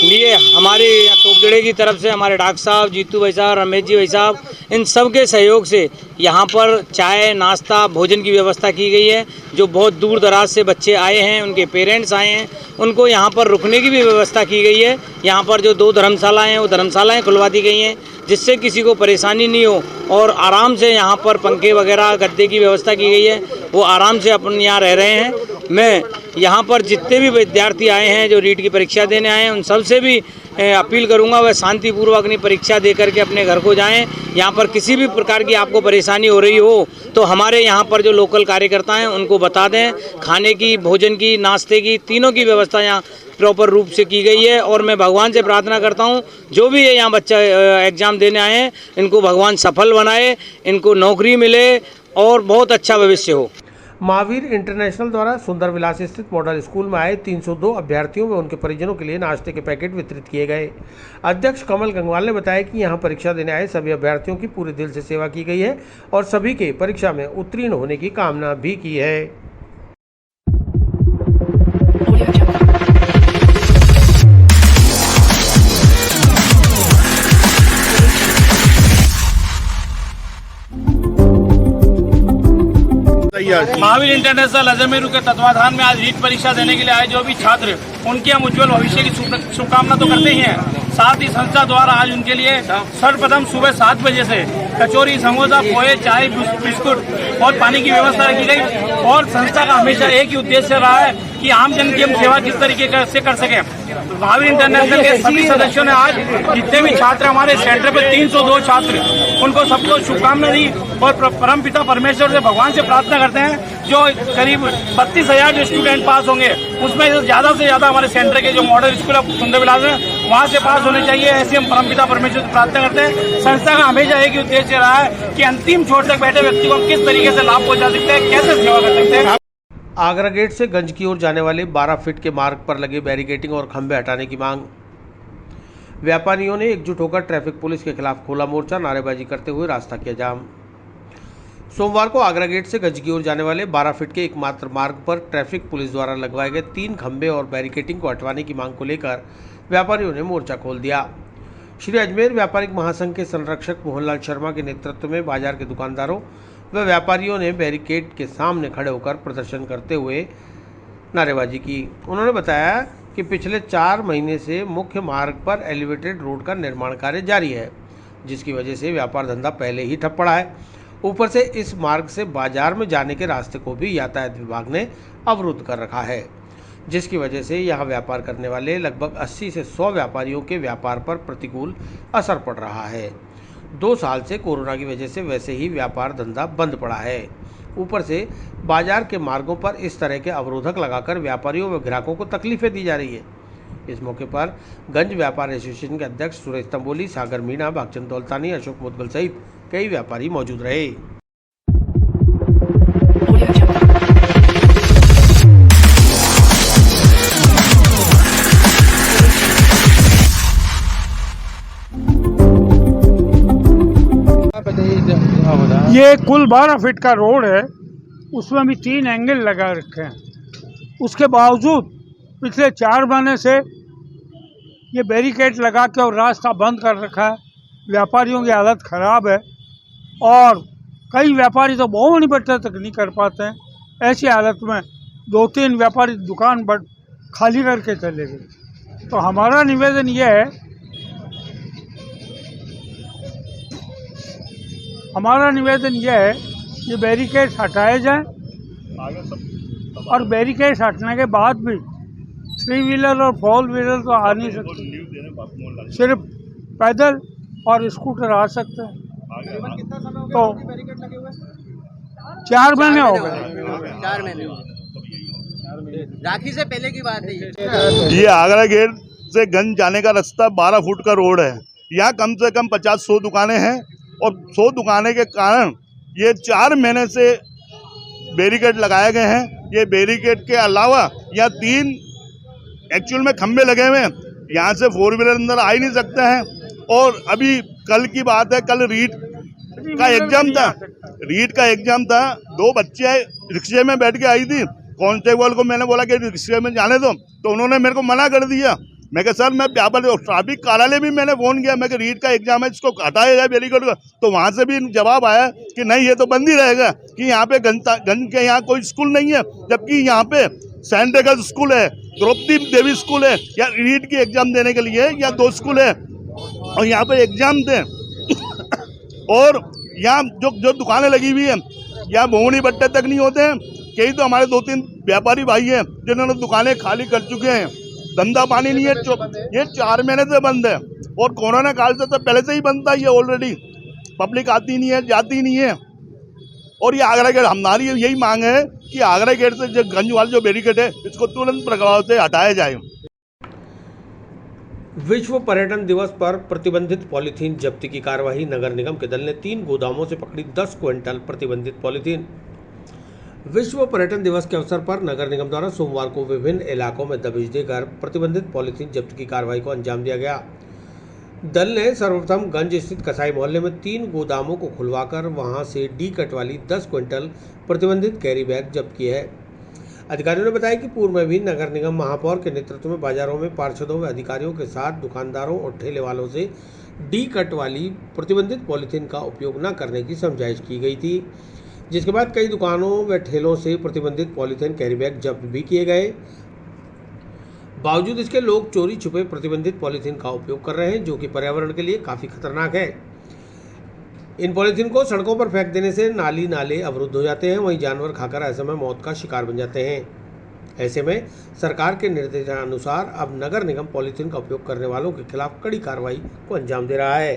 लिए हमारे तोपदड़े की तरफ से हमारे डॉक्टर साहब, जीतू भाई साहब, रमेश जी भाई साहब, इन सब के सहयोग से यहाँ पर चाय, नाश्ता, भोजन की व्यवस्था की गई है। जो बहुत दूर दराज से बच्चे आए हैं, उनके पेरेंट्स आए हैं, उनको यहाँ पर रुकने की भी व्यवस्था की गई है। यहाँ पर जो 2 धर्मशालाएँ हैं, वो धर्मशालाएँ खुलवा दी गई हैं, जिससे किसी को परेशानी नहीं हो और आराम से यहाँ पर पंखे वगैरह गद्दे की व्यवस्था की गई है, वो आराम से अपन यहाँ रह रहे हैं। मैं यहाँ पर जितने भी विद्यार्थी आए हैं जो रीट की परीक्षा देने आए हैं, उन सब से भी अपील करूँगा वह शांतिपूर्वक अपनी परीक्षा दे करके अपने घर को जाएं। यहाँ पर किसी भी प्रकार की आपको परेशानी हो रही हो तो हमारे यहाँ पर जो लोकल कार्यकर्ता हैं उनको बता दें। खाने की, भोजन की, नाश्ते की, तीनों की व्यवस्था यहाँ प्रॉपर रूप से की गई है और मैं भगवान से प्रार्थना करता हूँ जो भी ये यहाँ बच्चा एग्ज़ाम देने आए हैं, इनको भगवान सफल बनाए, इनको नौकरी मिले और बहुत अच्छा भविष्य हो। महावीर इंटरनेशनल द्वारा सुंदर विलास स्थित मॉडल स्कूल में आए 302 अभ्यर्थियों व उनके परिजनों के लिए नाश्ते के पैकेट वितरित किए गए। अध्यक्ष कमल गंगवाल ने बताया कि यहां परीक्षा देने आए सभी अभ्यर्थियों की पूरे दिल से सेवा की गई है और सभी के परीक्षा में उत्तीर्ण होने की कामना भी की है। महावीर इंटरनेशनल अजमेरू के तत्वाधान में आज रीट परीक्षा देने के लिए आए जो भी छात्र, उनके हम उज्जवल भविष्य की शुभकामना तो करते ही हैं, साथ ही संस्था द्वारा आज उनके लिए सर्वप्रथम सुबह 7 बजे से कचौरी, समोसा, पोहे, चाय, बिस्कुट और पानी की व्यवस्था रखी गई और संस्था का हमेशा एक ही उद्देश्य रहा है कि आम जन की हम सेवा किस तरीके से कर सकें। महावीर इंटरनेशनल के सभी सदस्यों ने आज जितने भी छात्र हमारे सेंटर पे 302 छात्र, उनको सबको शुभकामनाएं दी और परमपिता परमेश्वर से भगवान से प्रार्थना करते हैं जो करीब 32,000 जो स्टूडेंट पास होंगे उसमें ज्यादा से ज्यादा हमारे सेंटर के जो मॉडल स्कूल है सुंदर विलास है वहाँ से पास होने चाहिए। ऐसे हम परमपिता परमेश्वर से प्रार्थना करते हैं। संस्था का हमेशा एक ही उद्देश्य रहा है कि अंतिम छोर तक बैठे व्यक्ति को किस तरीके से लाभ पहुंचा सकते हैं, कैसे सेवा कर सकते हैं। आगरा गेट से गंज की ओर जाने वाले 12 फीट के मार्ग पर लगे बैरिकेडिंग और खंभे हटाने की मांग। व्यापारियों ने एकजुट होकर ट्रैफिक पुलिस के खिलाफ खोला मोर्चा, नारेबाजी करते हुए रास्ता किया जाम। सोमवार को आगरा गेट से गंज की ओर जाने वाले 12 फीट के एकमात्र मार्ग पर ट्रैफिक पुलिस द्वारा लगवाए गए 3 खंभे और बैरिकेडिंग को हटवाने की मांग को लेकर व्यापारियों ने मोर्चा खोल दिया। श्री अजमेर व्यापारिक महासंघ के संरक्षक मोहनलाल शर्मा के नेतृत्व में बाजार के दुकानदारों व व्यापारियों ने बैरिकेड के सामने खड़े होकर प्रदर्शन करते हुए नारेबाजी की। उन्होंने बताया कि पिछले 4 महीने से मुख्य मार्ग पर एलिवेटेड रोड का निर्माण कार्य जारी है, जिसकी वजह से व्यापार धंधा पहले ही ठप पड़ा है। ऊपर से इस मार्ग से बाजार में जाने के रास्ते को भी यातायात विभाग ने अवरुद्ध कर रखा है, जिसकी वजह से यहाँ व्यापार करने वाले लगभग 80 से 100 व्यापारियों के व्यापार पर प्रतिकूल असर पड़ रहा है। 2 साल से कोरोना की वजह से वैसे ही व्यापार धंधा बंद पड़ा है। ऊपर से बाजार के मार्गों पर इस तरह के अवरोधक लगाकर व्यापारियों व ग्राहकों को तकलीफें दी जा रही है। इस मौके पर गंज व्यापार एसोसिएशन के अध्यक्ष सुरेश तंबोली, सागर मीणा, भागचंद दौलतानी, अशोक मुदगल सहित कई व्यापारी मौजूद रहे। ये कुल 12 फीट का रोड है, उसमें भी 3 एंगल लगा रखे हैं। उसके बावजूद पिछले 4 महीने से ये बैरिकेड लगा के और रास्ता बंद कर रखा है। व्यापारियों की हालत ख़राब है और कई व्यापारी तो बहुत बट्टे तक नहीं कर पाते हैं। ऐसी हालत में 2-3 व्यापारी दुकान खाली करके चले गए। तो हमारा निवेदन ये है, कि बैरिकेड हटाए जाएं और बैरिकेड हटने के बाद भी 3 व्हीलर और 4 व्हीलर तो आ नहीं सकते, सिर्फ पैदल और स्कूटर आ सकते हैं। तो 4 महीने हो गए। 4 महीने राखी से पहले की बात है। ये आगरा गेट से गंज जाने का रास्ता 12 फुट का रोड है। यहाँ कम से कम 50-100 दुकानें हैं और 100 दुकानें के कारण ये 4 महीने से बैरिकेड लगाए गए हैं। ये बैरिकेड के अलावा यहाँ 3 एक्चुअल में खंबे लगे हुए हैं, यहाँ से 4 व्हीलर अंदर आ ही नहीं सकते हैं। और अभी कल की बात है, कल रीट का एग्जाम था। 2 बच्चे रिक्शे में बैठ के आई थी। कांस्टेबल को मैंने बोला कि रिक्शे में जाने दो, तो उन्होंने मेरे को मना कर दिया। मैं कहा सर मैं व्यापार ट्रैफिक कार्यालय भी मैंने फोन किया, मैं रीट का एग्जाम है, इसको हटाया जाए बैरिकेड को। तो वहाँ से भी जवाब आया कि नहीं ये तो बंद ही रहेगा, कि यहाँ पे गंज के यहाँ कोई स्कूल नहीं है, जबकि यहाँ पे सेंट एगल्स स्कूल है, द्रौपदी देवी स्कूल है, या रीट की एग्जाम देने के लिए या 2 स्कूल है और यहाँ पे एग्जाम थे। और यहाँ जो दुकानें लगी हुई है, यहाँ भोवनी बट्टे तक नहीं होते हैं। कई तो हमारे 2-3 व्यापारी भाई हैं जिन्होंने दुकानें खाली कर चुके हैं, धंधा पानी नहीं है। ये 4 महीने से बंद है और कोरोना काल से तो पहले से ही बंद था। ये ऑलरेडी पब्लिक आती नहीं है, जाती नहीं है। और ये आगरा गेट, हमारी यही मांग है कि आगरा गेट से जो गंज वाला जो बैरिकेड है इसको तुरंत प्रभाव से हटाया जाए। विश्व पर्यटन दिवस पर प्रतिबंधित पॉलीथीन जब्ती की कार्यवाही। नगर निगम के दल ने 3 गोदामों से पकड़ी 10 क्विंटल प्रतिबंधित पॉलीथीन। विश्व पर्यटन दिवस के अवसर पर नगर निगम द्वारा सोमवार को विभिन्न इलाकों में दबिश देकर प्रतिबंधित पॉलीथीन जब्त की कार्रवाई को अंजाम दिया गया। दल ने सर्वप्रथम गंज स्थित कसाई मोहल्ले में 3 गोदामों को खुलवाकर वहां से डी कट वाली 10 क्विंटल प्रतिबंधित कैरी बैग जब्त किए हैं। अधिकारियों ने बताया कि पूर्व में भी नगर निगम महापौर के नेतृत्व में बाजारों में पार्षदों व अधिकारियों के साथ दुकानदारों और ठेले वालों से डी कट वाली प्रतिबंधित पॉलीथीन का उपयोग न करने की समझाइश की गई थी, जिसके बाद कई दुकानों व ठेलों से प्रतिबंधित पॉलीथीन कैरी बैग जब्त भी किए गए। बावजूद इसके लोग चोरी छुपे प्रतिबंधित पॉलीथीन का उपयोग कर रहे हैं, जो कि पर्यावरण के लिए काफ़ी खतरनाक है। इन पॉलीथीन को सड़कों पर फेंक देने से नाले अवरुद्ध हो जाते हैं, वहीं जानवर खाकर ऐसे में मौत का शिकार बन जाते हैं। ऐसे में सरकार के निर्देशानुसार अब नगर निगम पॉलीथीन का उपयोग करने वालों के खिलाफ कड़ी कार्रवाई को अंजाम दे रहा है।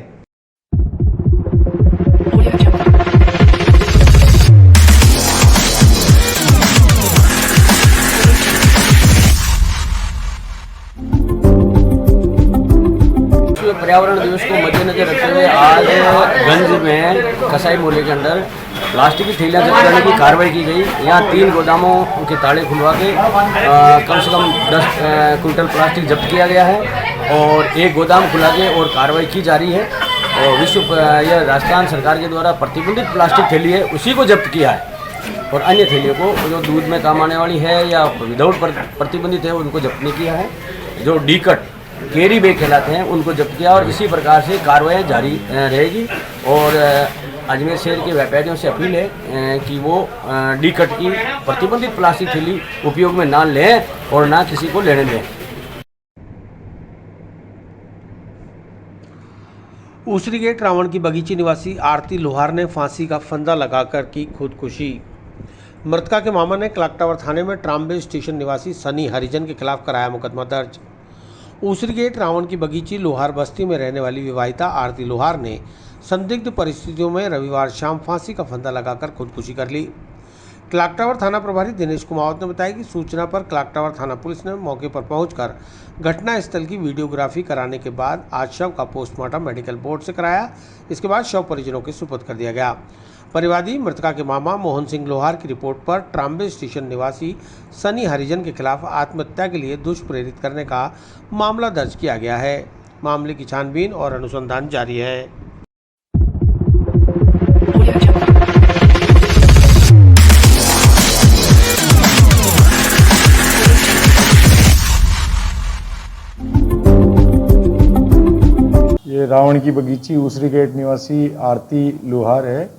पर्यावरण दिवस को मद्देनजर रखते हुए आज गंज में कसाई मोहल्ले के अंदर प्लास्टिक की थैलियाँ जब्त करने की कार्रवाई की गई। यहाँ 3 गोदामों के ताले खुलवा के कम से कम 10 क्विंटल प्लास्टिक जब्त किया गया है और 1 गोदाम खुला के और कार्रवाई की जा रही है। और यह राजस्थान सरकार के द्वारा प्रतिबंधित प्लास्टिक थैली है उसी को जब्त किया है और अन्य थैलियों को जो दूध में काम आने वाली है या विदाउट प्रतिबंधित है उनको जब्त नहीं किया है। जो डी-कट कैरी बैग कहलाते हैं उनको जब्त किया और इसी प्रकार से कार्रवाई जारी रहेगी। और अजमेर शहर के व्यापारियों से अपील है कि वो डी-कट की प्रतिबंधित प्लास्टिक थैली उपयोग में ना लें और ना किसी को लेने दें। ऊसरी गेट रावण की बगीची निवासी आरती लोहार ने फांसी का फंदा लगाकर की खुदकुशी। मृतका के मामा ने क्लॉक टावर थाने में ट्राम्बे स्टेशन निवासी सनी हरिजन के खिलाफ कराया मुकदमा दर्ज। ऊसरी गेट रावण की बगीची लोहार बस्ती में रहने वाली विवाहिता आरती लोहार ने संदिग्ध परिस्थितियों में रविवार शाम फांसी का फंदा लगाकर खुदकुशी कर ली। क्लॉक टावर थाना प्रभारी दिनेश कुमावत ने बताया कि सूचना पर क्लॉक टावर थाना पुलिस ने मौके पर पहुंचकर घटनास्थल की वीडियोग्राफी कराने के बाद आज शव का पोस्टमार्टम मेडिकल बोर्ड से कराया। इसके बाद शव परिजनों के सुपुर्द कर दिया गया। परिवादी मृतका के मामा मोहन सिंह लोहार की रिपोर्ट पर ट्राम्बे स्टेशन निवासी सनी हरिजन के खिलाफ आत्महत्या के लिए दुष्प्रेरित करने का मामला दर्ज किया गया है। मामले की छानबीन और अनुसंधान जारी है। ये रावण की बगीची ऊसरी गेट निवासी आरती लोहार है।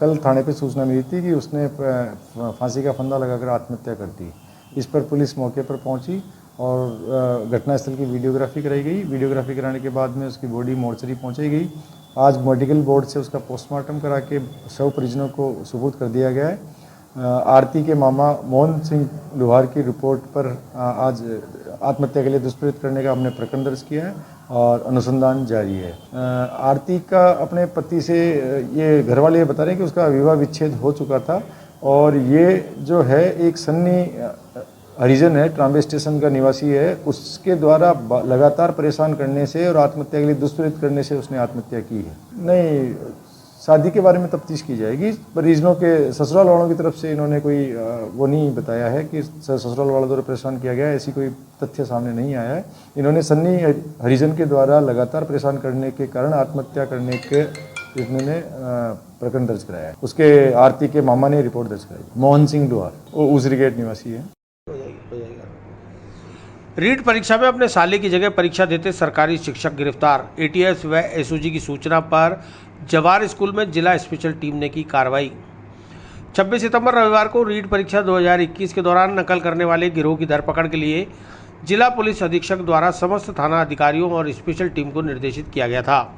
कल थाने पे सूचना मिली थी कि उसने फांसी का फंदा लगाकर आत्महत्या कर दी। इस पर पुलिस मौके पर पहुंची और घटनास्थल की वीडियोग्राफी कराई गई। वीडियोग्राफी कराने के बाद में उसकी बॉडी मोर्चरी पहुंचाई गई। आज मेडिकल बोर्ड से उसका पोस्टमार्टम करा के शव परिजनों को सुपुर्द कर दिया गया है। आरती के मामा मोहन सिंह लोहार की रिपोर्ट पर आज आत्महत्या के लिए दुष्प्रेरित करने का हमने प्रकरण दर्ज किया है और अनुसंधान जारी है। आरती का अपने पति से ये घर वाले ये बता रहे हैं कि उसका विवाह विच्छेद हो चुका था और ये जो है एक सन्नी हरिजन है, ट्राम्बे स्टेशन का निवासी है, उसके द्वारा लगातार परेशान करने से और आत्महत्या के लिए दुष्प्रेरित करने से उसने आत्महत्या की है। नहीं, शादी के बारे में तफ्तीश की जाएगी। परिजनों के ससुराल वालों की तरफ से इन्होंने कोई वो नहीं बताया है कि ससुराल वालों द्वारा परेशान किया गया है, ऐसी कोई तथ्य सामने नहीं आया है। इन्होंने सन्नी हरिजन के द्वारा लगातार परेशान करने के कारण आत्महत्या करने के इन्होंने प्रकरण दर्ज कराया है। उसके आरती के मामा ने रिपोर्ट दर्ज कराई। मोहन सिंह लोहार, वो ऊसरी गेट निवासी है। रीट परीक्षा में अपने साले की जगह परीक्षा देते सरकारी शिक्षक गिरफ्तार। एटीएस व एसओजी की सूचना पर जवार स्कूल में जिला स्पेशल टीम ने की कार्रवाई। 26 सितंबर रविवार को रीट परीक्षा 2021 के दौरान नकल करने वाले गिरोह की धरपकड़ के लिए जिला पुलिस अधीक्षक द्वारा समस्त थाना अधिकारियों और स्पेशल टीम को निर्देशित किया गया था,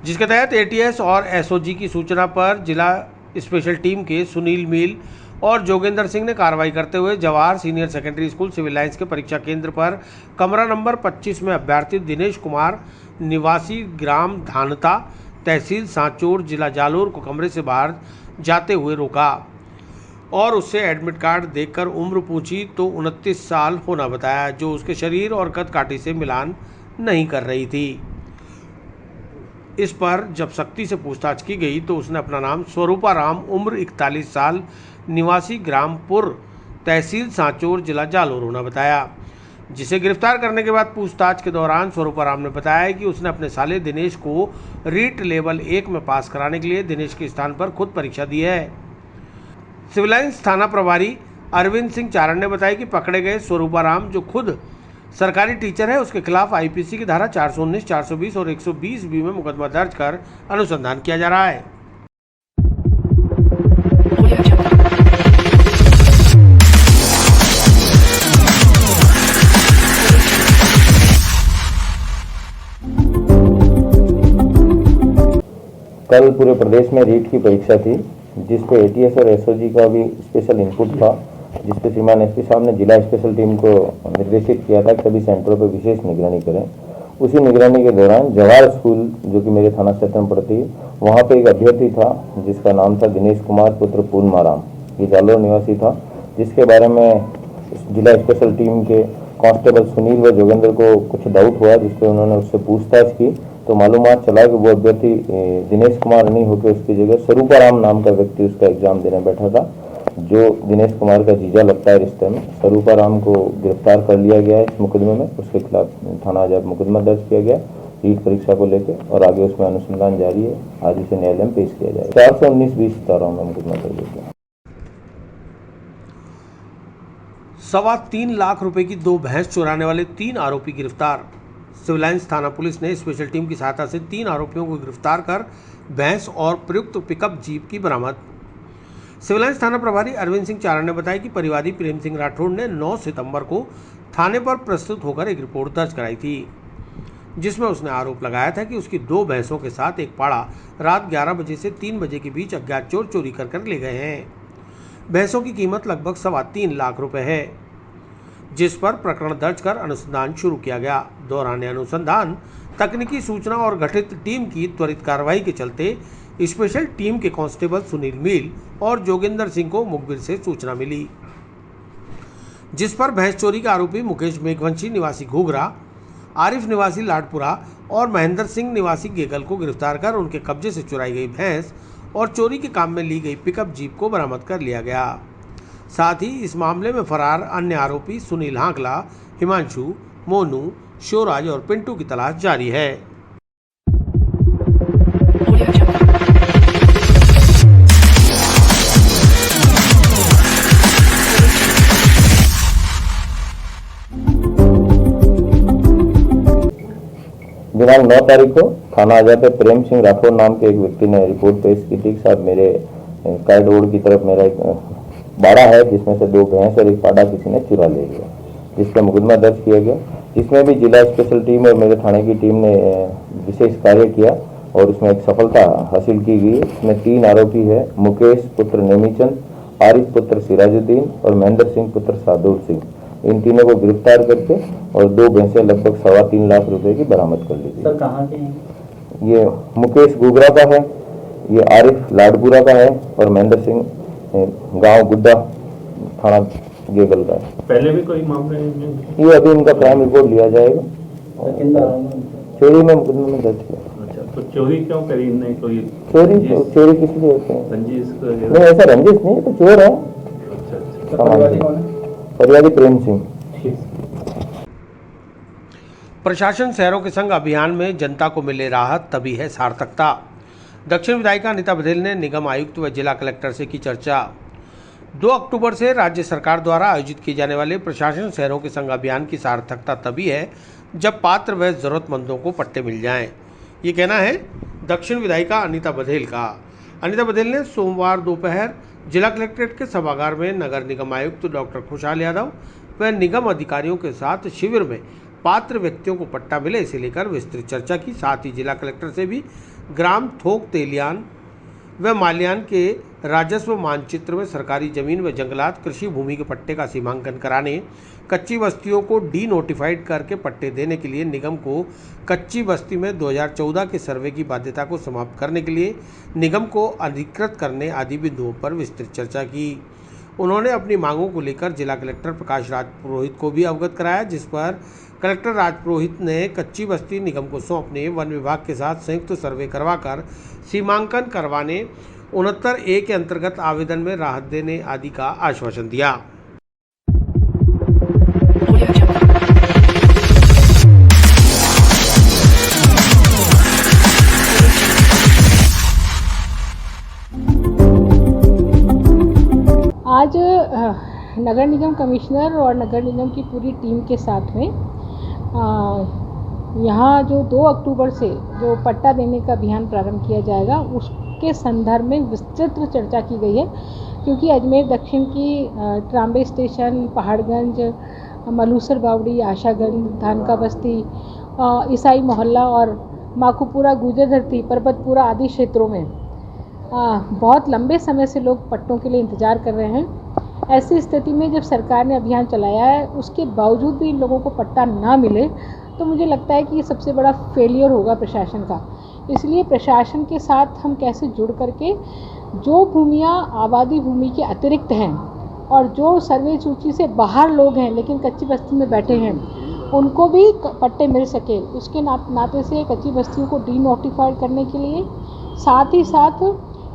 जिसके तहत एटीएस और एसओजी की सूचना पर जिला स्पेशल टीम के सुनील मील और जोगेंद्र सिंह ने कार्रवाई करते हुए Jawahar senior secondary school civil lines के परीक्षा केंद्र पर कमरा नंबर 25 में अभ्यर्थी दिनेश कुमार निवासी ग्राम धानता तहसील सांचौर जिला जालोर को कमरे से बाहर जाते हुए रोका और उससे एडमिट कार्ड देखकर उम्र पूछी तो 29 साल होना बताया, जो उसके शरीर और कद काठी से मिलान नहीं कर रही थी। इस पर जब सख्ती से पूछताछ की गई तो उसने अपना नाम स्वरूपा राम उम्र 41 साल निवासी ग्रामपुर तहसील सांचौर जिला जालोर होना बताया, जिसे गिरफ्तार करने के बाद पूछताछ के दौरान स्वरूपा राम ने बताया कि उसने अपने साले दिनेश को रीट लेवल 1 में पास कराने के लिए दिनेश के स्थान पर खुद परीक्षा दी है। सिविल लाइंस थाना प्रभारी अरविंद सिंह चारण ने बताया कि पकड़े गए स्वरूपा राम जो खुद सरकारी टीचर है, उसके खिलाफ आईपीसी की धारा 419, 420 और 120B में मुकदमा दर्ज कर अनुसंधान किया जा रहा है। कल पूरे प्रदेश में रीट की परीक्षा थी, जिस पे एटीएस और एसओजी का भी स्पेशल इनपुट था। जिसपे श्रीमान एसपी साहब ने जिला स्पेशल टीम को निर्देशित किया था कि सभी सेंटरों पर विशेष निगरानी करें। उसी निगरानी के दौरान जवाहर स्कूल जो कि मेरे थाना क्षेत्र में पड़ती है, वहाँ पे एक अभ्यर्थी था जिसका नाम था दिनेश कुमार पुत्र पूर्णमाराम, ये जालोर निवासी था, जिसके बारे में जिला स्पेशल टीम के कांस्टेबल सुनील व जोगेंद्र को कुछ डाउट हुआ, जिसपे उन्होंने उससे पूछताछ की तो मालूमात चला कि वो अभ्यर्थी दिनेश कुमार नहीं होकर उसकी जगह स्वरूपाराम नाम का व्यक्ति उसका एग्जाम देने बैठा था, जो दिनेश कुमार का जीजा लगता है रिश्ते में। स्वरूपाराम को गिरफ्तार कर लिया गया है इस मुकदमे में, उसके खिलाफ थाना जब मुकदमा दर्ज किया गया रीट परीक्षा को लेकर और आगे उसमें अनुसंधान जारी है। आज उसे न्यायालय में पेश किया जाएगा। 419-20 धाराओं में मुकदमा दर्ज किया। 3.25 लाख रुपए की 2 भैंस चुराने वाले 3 आरोपी गिरफ्तार। सिविल लाइंस थाना पुलिस ने स्पेशल टीम की सहायता से 3 आरोपियों को गिरफ्तार कर भैंस और प्रयुक्त पिकअप जीप की बरामद। सिविल लाइंस थाना प्रभारी अरविंद सिंह चारण ने बताया कि परिवादी प्रेम सिंह राठौड़ ने 9 सितंबर को थाने पर प्रस्तुत होकर एक रिपोर्ट दर्ज कराई थी, जिसमें उसने आरोप लगाया था कि उसकी 2 भैंसों के साथ एक पाड़ा रात 11 बजे से 3 बजे के बीच अज्ञात चोर चोरी कर ले गए हैं। भैंसों की कीमत लगभग 3.25 लाख रुपए है, जिस पर प्रकरण दर्ज कर अनुसंधान शुरू किया गया। दौरान अनुसंधान तकनीकी सूचना और गठित टीम की त्वरित कार्रवाई के चलते स्पेशल टीम के कांस्टेबल सुनील मील और जोगेंद्र सिंह को मुखबिर से सूचना मिली, जिस पर भैंस चोरी के आरोपी मुकेश मेघवंशी निवासी घूघरा, आरिफ निवासी लाडपुरा और महेंद्र सिंह निवासी गेगल को गिरफ्तार कर उनके कब्जे से चुराई गई भैंस और चोरी के काम में ली गई पिकअप जीप को बरामद कर लिया गया। साथ ही इस मामले में फरार अन्य आरोपी सुनील हांकला, हिमांशु, मोनू, शिवराज और पिंटू की तलाश जारी है। दिनांक 9 तारीख को थाना आजा पे प्रेम सिंह राठौड़ नाम के एक व्यक्ति ने रिपोर्ट पेश की थी कि साहब मेरे कैड रोड की तरफ मेरा एक बाड़ा है जिसमें से 2 भैंस और एक पाड़ा किसी ने चुरा ले लिया, जिस पर मुकदमा दर्ज किया गया। इसमें भी जिला स्पेशल टीम और मेरे थाने की टीम ने विशेष कार्य किया और उसमें एक सफलता हासिल की गई। इसमें 3 आरोपी है, मुकेश पुत्र नेमीचंद, आरिफ पुत्र सिराजुद्दीन और महेंद्र सिंह पुत्र सादुल सिंह। इन तीनों को गिरफ्तार करके और 2 भैंसें लगभग 3.25 लाख रुपए की बरामद कर ली गई। सर कहाँ के हैं? ये मुकेश घूघरा का है, ये आरिफ लाडपुरा का है और महेंद्र सिंह गांव गुड्डा थाना गेगल का है। पहले भी कोई मामले? ये अभी इनका क्राइम रिपोर्ट लिया जाएगा। चोरी में मुकदमे में दर्ज किया। अच्छा, तो चोरी क्यों करी इनने? कोई चोरी किस लिए होते हैं? रंजिश? नहीं, ऐसा रंजिश नहीं, तो चोर है। परिवादी प्रेम सिंह। प्रशासन शहरों के संग अभियान में जनता को मिले राहत तभी है सार्थकता। दक्षिण विधायिका अनीता बघेल ने निगम आयुक्त व जिला कलेक्टर से की चर्चा। 2 अक्टूबर से राज्य सरकार द्वारा आयोजित किए जाने वाले प्रशासन शहरों के संग अभियान की सार्थकता तभी है जब पात्र व जरूरतमंदों को पट्टे मिल जाएं। ये कहना है दक्षिण विधायिका अनीता बघेल का। अनीता बघेल ने सोमवार दोपहर जिला कलेक्ट्रेट के सभागार में नगर निगम आयुक्त डॉक्टर खुशहाल यादव व निगम अधिकारियों के साथ शिविर में पात्र व्यक्तियों को पट्टा मिले इसे लेकर विस्तृत चर्चा की। साथ ही जिला कलेक्टर से भी ग्राम थोक तेलियान व माल्यान के राजस्व मानचित्र में सरकारी जमीन व जंगलात कृषि भूमि के पट्टे का सीमांकन कराने, कच्ची बस्तियों को डी नोटिफाइड करके पट्टे देने के लिए निगम को कच्ची बस्ती में 2014 के सर्वे की बाध्यता को समाप्त करने के लिए निगम को अधिकृत करने आदि बिंदुओं पर विस्तृत चर्चा की। उन्होंने अपनी मांगों को लेकर जिला कलेक्टर प्रकाश राज पुरोहित को भी अवगत कराया, जिस पर कलेक्टर राज पुरोहित ने कच्ची बस्ती निगम को सौंपने, वन विभाग के साथ संयुक्त सर्वे करवाकर सीमांकन करवाने, 69A के अंतर्गत आवेदन में राहत देने आदि का आश्वासन दिया। आज नगर निगम कमिश्नर और नगर निगम की पूरी टीम के साथ में यहाँ जो 2 अक्टूबर से जो पट्टा देने का अभियान प्रारंभ किया जाएगा उसके संदर्भ में विस्तृत चर्चा की गई है, क्योंकि अजमेर दक्षिण की ट्राम्बे स्टेशन, पहाड़गंज, मलूसर बावड़ी, आशागंज, धानका बस्ती, ईसाई मोहल्ला और माखूपुरा, गुजर धरती, परबतपुरा आदि क्षेत्रों में बहुत लंबे समय से लोग पट्टों के लिए इंतज़ार कर रहे हैं। ऐसी स्थिति में जब सरकार ने अभियान चलाया है उसके बावजूद भी इन लोगों को पट्टा ना मिले तो मुझे लगता है कि ये सबसे बड़ा फेलियर होगा प्रशासन का। इसलिए प्रशासन के साथ हम कैसे जुड़ करके जो भूमियाँ आबादी भूमि के अतिरिक्त हैं और जो सर्वे सूची से बाहर लोग हैं लेकिन कच्ची बस्ती में बैठे हैं उनको भी पट्टे मिल सके, उसके नाते से कच्ची बस्तियों को डी नोटिफाइड करने के लिए, साथ ही साथ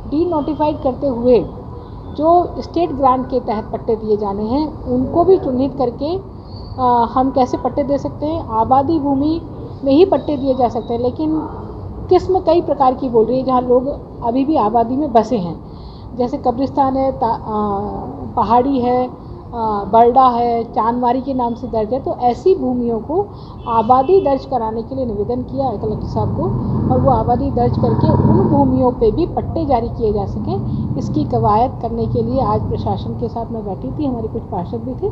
डी नोटिफाइड करते हुए जो स्टेट ग्रांट के तहत पट्टे दिए जाने हैं उनको भी चिन्हित करके हम कैसे पट्टे दे सकते हैं। आबादी भूमि में ही पट्टे दिए जा सकते हैं, लेकिन किस्म कई प्रकार की बोल रही है जहाँ लोग अभी भी आबादी में बसे हैं, जैसे कब्रिस्तान है, पहाड़ी है, बरडा है, चांदमारी के नाम से दर्ज है। तो ऐसी भूमियों को आबादी दर्ज कराने के लिए निवेदन किया है कलेक्टर साहब को, और वो आबादी दर्ज करके उन भूमियों पे भी पट्टे जारी किए जा सकें। इसकी कवायद करने के लिए आज प्रशासन के साथ मैं बैठी थी, हमारे कुछ पार्षद भी थे।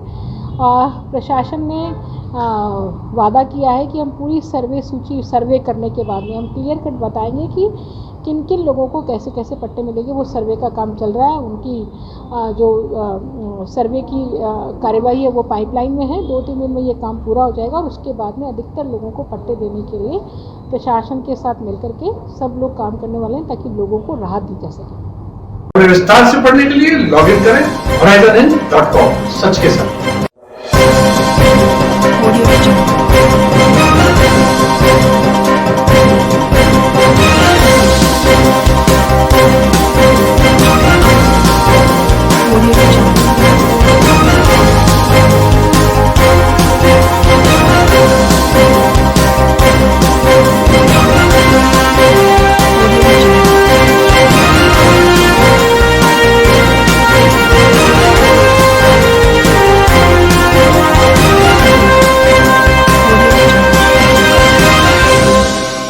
प्रशासन ने वादा किया है कि हम पूरी सर्वे करने के बाद में हम क्लियर कट बताएंगे कि किन किन लोगों को कैसे कैसे पट्टे मिलेंगे। वो सर्वे का काम चल रहा है, उनकी जो सर्वे की कार्यवाही है वो पाइपलाइन में है। 2-3 दिन में ये काम पूरा हो जाएगा और उसके बाद में अधिकतर लोगों को पट्टे देने के लिए प्रशासन के साथ मिलकर के सब लोग काम करने वाले हैं ताकि लोगों को राहत दी जा सके। विस्तार से पढ़ने के लिए लॉग इन करें horizonhin.com, सच के साथ।